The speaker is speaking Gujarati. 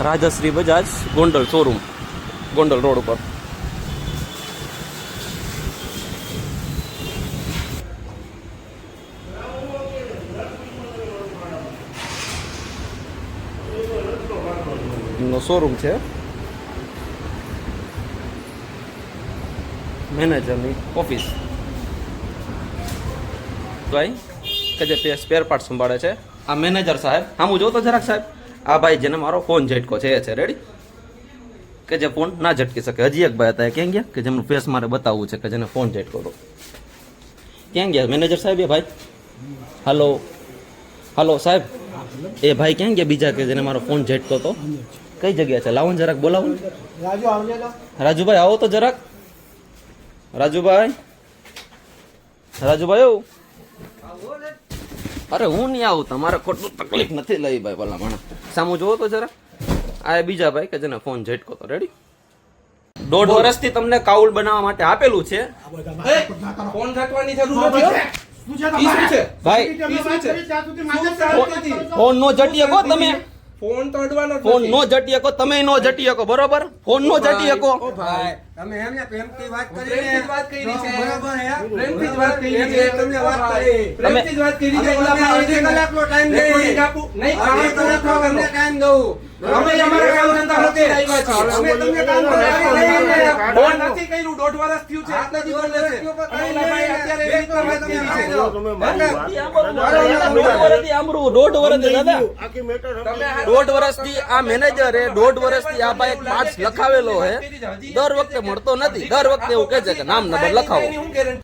રાજશ્રી બજાજ ગોંડલ શોરૂમ, ગોંડલ રોડ ઉપર. નો શોરૂમ છે, મેનેજરની ઓફિસ. ભાઈ કે જે સ્પેર પાર્ટ સંભાળે છે આ મેનેજર સાહેબ. હા, હું જોતો જરાક સાહેબ. આ ભાઈ જેને મારો ફોન ઝટકો છે એ છે. રેડી? કે જે ફોન ના ઝટકી શકે. હજી એક ભાઈ હતા, ક્યાં ગયા? કે જેમનું ફેસ મારે બતાવવું છે, કે જેને ફોન ઝટકો હતો. ક્યાં ગયા મેનેજર સાહેબ? એ ભાઈ હલો હલો સાહેબ, એ ભાઈ ક્યાં ગયા બીજા કે જેને મારો ફોન ઝટકો હતો? કઈ જગ્યા છે? લાવો ને જરાક, બોલાવો. રાજુભાઈ આવો તો જરાક. રાજુભાઈ, રાજુભાઈ આવું. અરે હું નહીં આવું, તમારે ખોટું તકલીફ નથી લઈ ભાઈ. ભલા મને સામું જોવો તો જરા. આ બીજા ભાઈ કે જેને ફોન ઝટકો તો. રેડી? 1.5 વર્ષથી તમને કાઉલ બનાવવા માટે આપેલું છે. ફોન ઝટવાની જરૂર નથી ભાઈ ફોન નો ઝટી શકો તમે. ફોન તો અડવાનો ફોન નો ઝટી શકો તમે, નો ઝટી શકો. બરોબર? ફોન નો ઝટી શકો. ઓ ભાઈ, તમે એમને પ્રેમથી વાત પ્રેમથી જ વાત કરી છે. બરાબર હે? પ્રેમથી જ વાત કરી છે. તમને વાત કરી. પ્રેમથી જ વાત કરી છે. અમે અડધી કલાકનો ટાઈમ દઈએ. રેકોર્ડિંગ આપું નહીં. અડધી કલાકનો તમને ટાઈમ દઉં. અમે અમારા કામ ધંધા હોતે આવ્યા છીએ. અમે તમને કામ કરવા ફોન નથી કર્યું, 1.5 વર્ષ થયું છે. આટલા દિવસ છે. અને ઓલા ભાઈ અત્યારે એવી રીતના વાત કરી છે. 1.5 વર્ષથી દાદા, 1.5 વર્ષથી આ મેનેજરે 1.5 વર્ષથી આ ભાઈ પાર્ટ્સ લખાવેલો હે. દર વખતે મળતો નથી. દર વખતે એવું કહે છે કે નામ નંબર લખાવો. એની હું guarantee